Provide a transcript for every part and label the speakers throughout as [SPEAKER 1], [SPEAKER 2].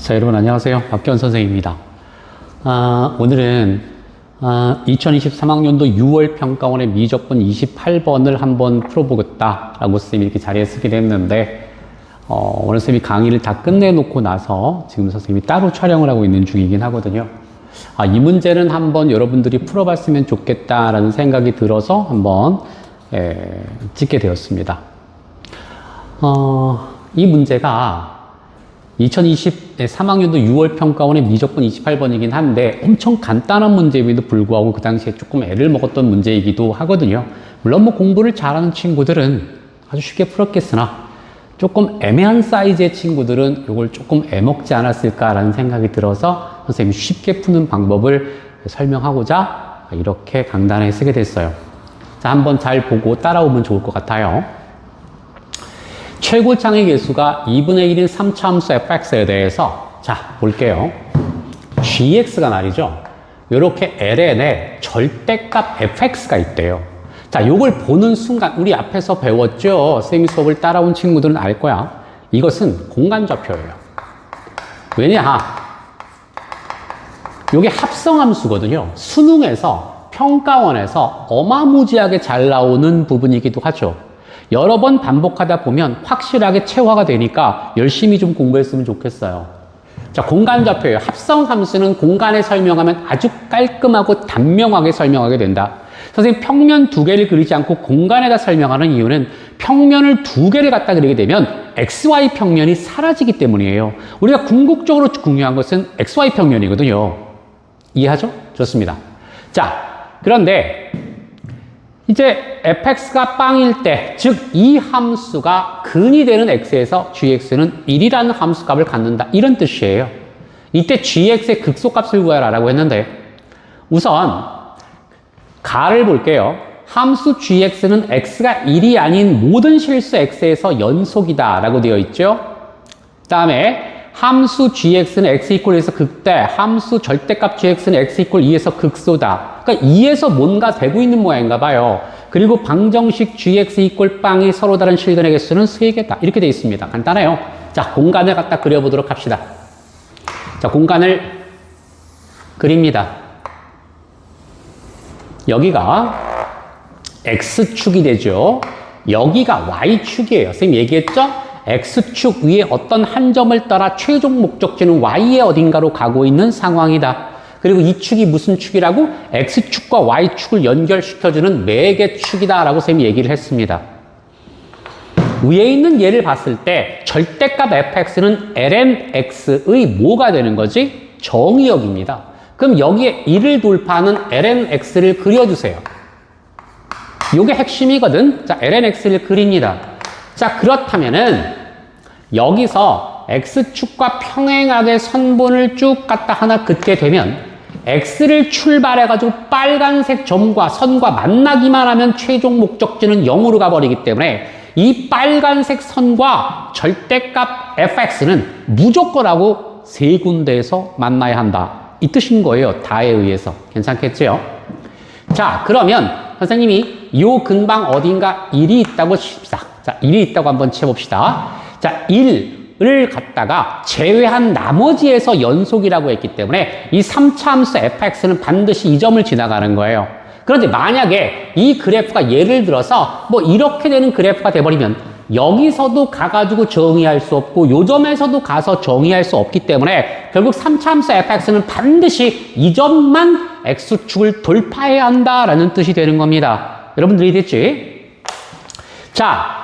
[SPEAKER 1] 자, 여러분 안녕하세요. 박기원 선생님입니다. 오늘은 2023학년도 6월 평가원의 미적분 28번을 한번 풀어보겠다라고 선생님이 이렇게 자리에 쓰기로 했는데 오늘 선생님이 강의를 다 끝내놓고 나서 지금 선생님이 따로 촬영을 하고 있는 중이긴 하거든요. 이 문제는 한번 여러분들이 풀어봤으면 좋겠다라는 생각이 들어서 한번 찍게 되었습니다. 이 문제가 2023학년도 6월 평가원의 미적분 28번이긴 한데 엄청 간단한 문제임에도 불구하고 그 당시에 조금 애를 먹었던 문제이기도 하거든요. 물론 뭐 공부를 잘하는 친구들은 아주 쉽게 풀었겠으나 조금 애매한 사이즈의 친구들은 이걸 조금 애먹지 않았을까라는 생각이 들어서 선생님이 쉽게 푸는 방법을 설명하고자 이렇게 강단에 쓰게 됐어요. 자, 한번 잘 보고 따라오면 좋을 것 같아요. 최고창의 개수가 2분의 1인 3차함수 fx에 대해서 자 볼게요. gx가 말이죠. 이렇게 ln에 절대값 fx가 있대요. 자, 요걸 보는 순간 우리 앞에서 배웠죠. 선생님 수업을 따라온 친구들은 알 거야. 이것은 공간좌표예요. 왜냐? 요게 합성함수거든요. 수능에서 평가원에서 어마무지하게 잘 나오는 부분이기도 하죠. 여러 번 반복하다 보면 확실하게 체화가 되니까 열심히 좀 공부했으면 좋겠어요. 자, 공간좌표예요. 합성함수는 공간에 설명하면 아주 깔끔하고 단명하게 설명하게 된다. 선생님 평면 두 개를 그리지 않고 공간에다 설명하는 이유는 평면을 두 개를 갖다 그리게 되면 XY 평면이 사라지기 때문이에요. 우리가 궁극적으로 중요한 것은 XY 평면이거든요. 이해하죠? 좋습니다. 자, 그런데 이제 fx가 빵일 때, 즉 이 함수가 근이 되는 x에서 gx는 1이라는 함수값을 갖는다. 이런 뜻이에요. 이때 gx의 극소값을 구하라고 했는데 우선 가를 볼게요. 함수 gx는 x가 1이 아닌 모든 실수 x에서 연속이다 라고 되어 있죠. 그 다음에 함수 gx는 x 이퀄 1에서 극대, 함수 절대값 gx는 x 이퀄 2에서 극소다. 그러니까 2에서 뭔가 되고 있는 모양인가 봐요. 그리고 방정식 gx 이퀄 빵이 서로 다른 실근의 개수는 3개다. 이렇게 되어 있습니다. 간단해요. 자, 공간을 갖다 그려보도록 합시다. 자, 공간을 그립니다. 여기가 x축이 되죠. 여기가 y축이에요. 선생님 얘기했죠? x축 위에 어떤 한 점을 따라 최종 목적지는 y의 어딘가로 가고 있는 상황이다. 그리고 이 축이 무슨 축이라고? x축과 y축을 연결시켜주는 매개축이다 라고 선생님이 얘기를 했습니다. 위에 있는 예를 봤을 때 절대값 fx는 lnx의 뭐가 되는 거지? 정의역입니다. 그럼 여기에 1을 돌파하는 lnx를 그려주세요. 이게 핵심이거든. 자, lnx를 그립니다. 자, 그렇다면은 여기서 x축과 평행하게 선분을 쭉 갖다 하나 긋게 되면 x를 출발해가지고 빨간색 점과 선과 만나기만 하면 최종 목적지는 0으로 가버리기 때문에 이 빨간색 선과 절대값 fx는 무조건하고 세 군데에서 만나야 한다. 이 뜻인 거예요. 다에 의해서. 괜찮겠죠? 자, 그러면 선생님이 요 근방 어딘가 1이 있다고 칩시다. 자, 1이 있다고 한번 쳐봅시다. 자, 1을 갖다가 제외한 나머지에서 연속이라고 했기 때문에 이 3차 함수 fx는 반드시 이 점을 지나가는 거예요. 그런데 만약에 이 그래프가 예를 들어서 뭐 이렇게 되는 그래프가 돼버리면 여기서도 가가지고 정의할 수 없고 요 점에서도 가서 정의할 수 없기 때문에 결국 3차 함수 fx는 반드시 이 점만 x축을 돌파해야 한다라는 뜻이 되는 겁니다. 여러분들이 됐지? 자,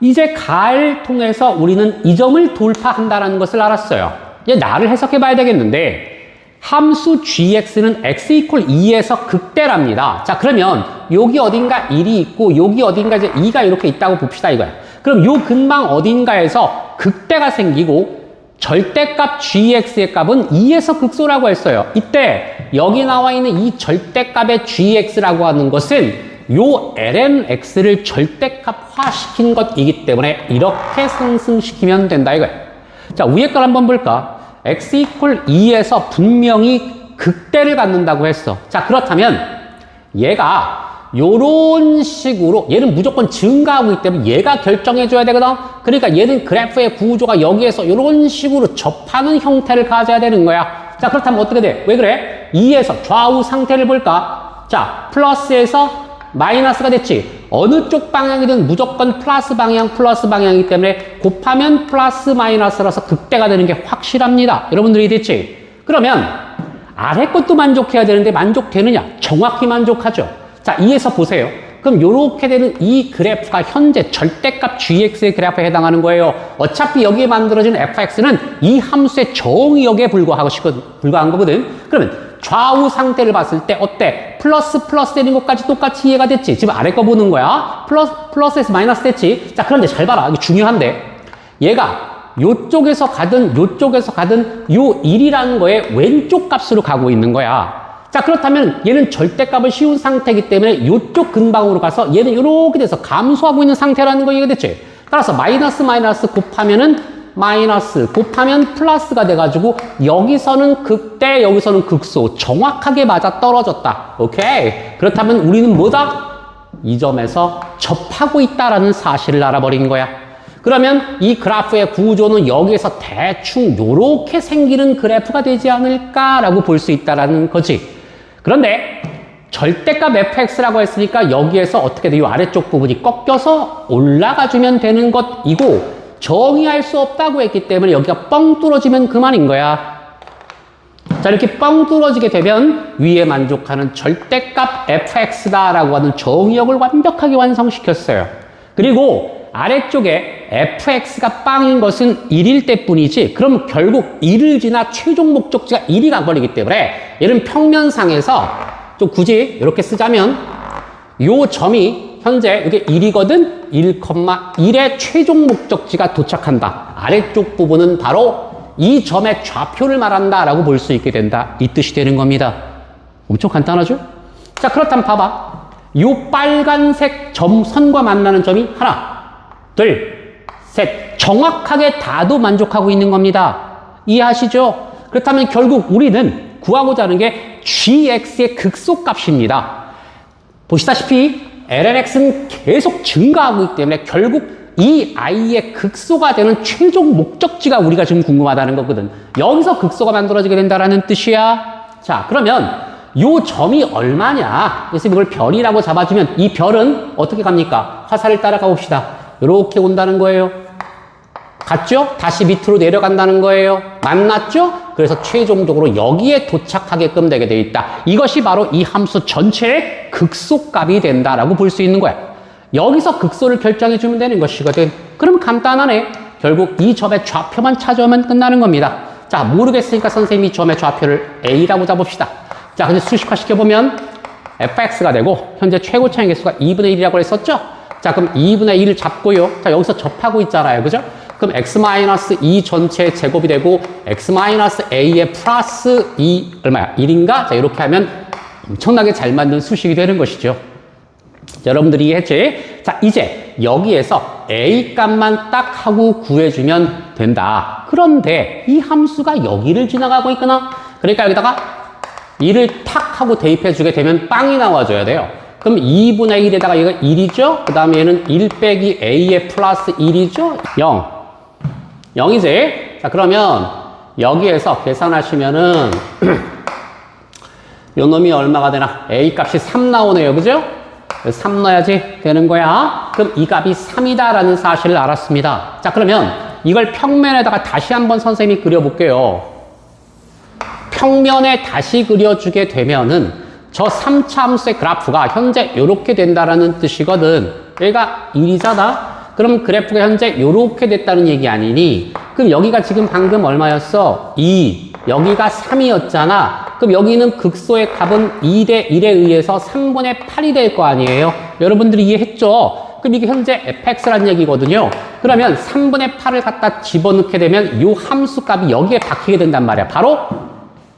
[SPEAKER 1] 이제 가를 통해서 우리는 이 점을 돌파한다는 것을 알았어요. 이제 나를 해석해 봐야 되겠는데 함수 gx는 x 이퀄 2에서 극대랍니다. 자, 그러면 여기 어딘가 1이 있고 여기 어딘가 이제 2가 이렇게 있다고 봅시다 이거야. 그럼 요 근방 어딘가에서 극대가 생기고 절대값 gx의 값은 2에서 극소라고 했어요. 이때 여기 나와 있는 이 절대값의 gx라고 하는 것은 요 lnx를 절대값화 시킨 것이기 때문에 이렇게 상승시키면 된다 이거야. 자, 위에 걸 한번 볼까? x 이퀄 2에서 분명히 극대를 갖는다고 했어. 자, 그렇다면 얘가 요런 식으로 얘는 무조건 증가하고 있기 때문에 얘가 결정해줘야 되거든. 그러니까 얘는 그래프의 구조가 여기에서 요런 식으로 접하는 형태를 가져야 되는 거야. 자, 그렇다면 어떻게 돼? 왜 그래? 2에서 좌우 상태를 볼까? 자, 플러스에서 마이너스가 됐지. 어느 쪽 방향이든 무조건 플러스 방향이기 때문에 곱하면 플러스 마이너스라서 극대가 되는 게 확실합니다. 여러분들이 됐지? 그러면 아래 것도 만족해야 되는데 만족되느냐? 정확히 만족하죠. 자, 2에서 보세요. 그럼 요렇게 되는 이 그래프가 현재 절대값 gx의 그래프에 해당하는 거예요. 어차피 여기에 만들어진 fx는 이 함수의 정의역에 불과한 거거든. 그러면 좌우 상태를 봤을 때 어때? 플러스 되는 것까지 똑같이 이해가 됐지? 지금 아래 거 보는 거야. 플러스에서 마이너스 됐지? 자, 그런데 잘 봐라. 이게 중요한데. 얘가 요쪽에서 가든 요쪽에서 가든 요 1이라는 거에 왼쪽 값으로 가고 있는 거야. 자, 그렇다면 얘는 절대값을 씌운 상태이기 때문에 요쪽 근방으로 가서 얘는 이렇게 돼서 감소하고 있는 상태라는 거 이해가 됐지? 따라서 마이너스 곱하면은 마이너스 곱하면 플러스가 돼가지고 여기서는 극대 여기서는 극소 정확하게 맞아 떨어졌다. 오케이. 그렇다면 우리는 뭐다? 이 점에서 접하고 있다라는 사실을 알아버린 거야. 그러면 이 그래프의 구조는 여기에서 대충 요렇게 생기는 그래프가 되지 않을까라고 볼 수 있다라는 거지. 그런데 절대값 fx라고 했으니까 여기에서 어떻게 돼? 이 아래쪽 부분이 꺾여서 올라가주면 되는 것이고 정의할 수 없다고 했기 때문에 여기가 뻥 뚫어지면 그만인 거야. 자, 이렇게 뻥 뚫어지게 되면 위에 만족하는 절대값 fx다라고 하는 정의역을 완벽하게 완성시켰어요. 그리고 아래쪽에 fx가 빵인 것은 1일 때뿐이지 그럼 결국 1을 지나 최종 목적지가 1이 가버리기 때문에 얘는 평면상에서 좀 굳이 이렇게 쓰자면 요 점이 현재 이게 1이거든. 1,1의 최종 목적지가 도착한다. 아래쪽 부분은 바로 이 점의 좌표를 말한다라고 볼 수 있게 된다. 이 뜻이 되는 겁니다. 엄청 간단하죠? 자, 그렇다면 봐봐. 요 빨간색 점선과 만나는 점이 하나, 둘, 셋. 정확하게 다도 만족하고 있는 겁니다. 이해하시죠? 그렇다면 결국 우리는 구하고자 하는 게 gx의 극소값입니다. 보시다시피 lnx는 계속 증가하고 있기 때문에 결국 이 i의 극소가 되는 최종 목적지가 우리가 지금 궁금하다는 거거든. 여기서 극소가 만들어지게 된다는 뜻이야. 자, 그러면 요 점이 얼마냐? 그래서 이걸 별이라고 잡아주면 이 별은 어떻게 갑니까? 화살을 따라가 봅시다. 이렇게 온다는 거예요. 갔죠? 다시 밑으로 내려간다는 거예요. 만났죠? 그래서 최종적으로 여기에 도착하게끔 되게 되어 있다. 이것이 바로 이 함수 전체의 극소값이 된다라고 볼 수 있는 거야. 여기서 극소를 결정해주면 되는 것이거든. 그럼 간단하네. 결국 이 점의 좌표만 찾아오면 끝나는 겁니다. 자, 모르겠으니까 선생님이 점의 좌표를 A라고 잡읍시다. 자, 근데 수식화 시켜보면 fx가 되고 현재 최고차의 개수가 2분의 1이라고 했었죠? 자, 그럼 2분의 1을 잡고요. 자, 여기서 접하고 있잖아요. 그죠? 그럼 x-2 전체의 제곱이 되고 x-a의 플러스 2 얼마야? 1인가? 자, 이렇게 하면 엄청나게 잘 만든 수식이 되는 것이죠. 자, 여러분들이 이해했지? 자, 이제 여기에서 a 값만 딱 하고 구해주면 된다. 그런데 이 함수가 여기를 지나가고 있거나 그러니까 여기다가 1을 탁 하고 대입해주게 되면 빵이 나와줘야 돼요. 그럼 2분의 1에다가 이거 1이죠? 그 다음에 얘는 1 빼기 a의 플러스 1이죠? 0. 0이지? 자, 그러면 여기에서 계산하시면은 요 놈이 얼마가 되나? a 값이 3 나오네요. 그죠? 3 넣어야지 되는 거야. 그럼 이 값이 3이다라는 사실을 알았습니다. 자, 그러면 이걸 평면에다가 다시 한번 선생님이 그려볼게요. 평면에 다시 그려주게 되면은 저 3차 함수의 그래프가 현재 이렇게 된다라는 뜻이거든. 여기가 1이잖아. 그럼 그래프가 현재 이렇게 됐다는 얘기 아니니? 그럼 여기가 지금 방금 얼마였어? 2. 여기가 3이었잖아. 그럼 여기는 극소의 값은 2대 1에 의해서 3분의 8이 될 거 아니에요? 여러분들이 이해했죠? 그럼 이게 현재 fx라는 얘기거든요. 그러면 3분의 8을 갖다 집어넣게 되면 이 함수 값이 여기에 박히게 된단 말이야. 바로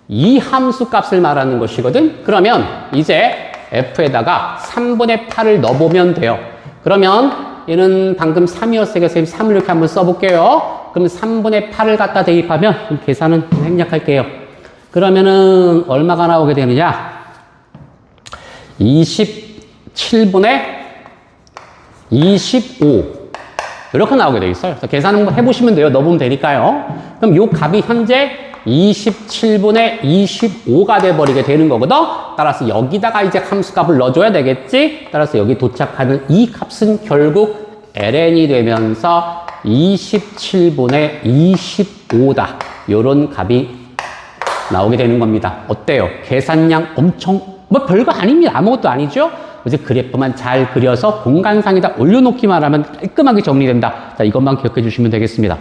[SPEAKER 1] 이 함수 값을 말하는 것이거든. 그러면 이제 f에다가 3분의 8을 넣어보면 돼요. 그러면 얘는 방금 3이었으니까 선생님 3을 이렇게 한번 써볼게요. 그럼 3분의 8을 갖다 대입하면 계산은 생략할게요. 그러면은 얼마가 나오게 되느냐? 20 27분의 25 이렇게 나오게 되어 있어요. 그래서 계산 한번 해보시면 돼요. 넣어보면 되니까요. 그럼 요 값이 현재 27분의 25가 돼버리게 되는 거거든. 따라서 여기다가 이제 함수값을 넣어줘야 되겠지. 따라서 여기 도착하는 이 값은 결국 ln이 되면서 27분의 25다. 요런 값이 나오게 되는 겁니다. 어때요? 계산량 엄청 뭐 별거 아닙니다. 아무것도 아니죠? 이제 그래프만 잘 그려서 공간상에다 올려놓기만 하면 깔끔하게 정리된다. 자, 이것만 기억해 주시면 되겠습니다.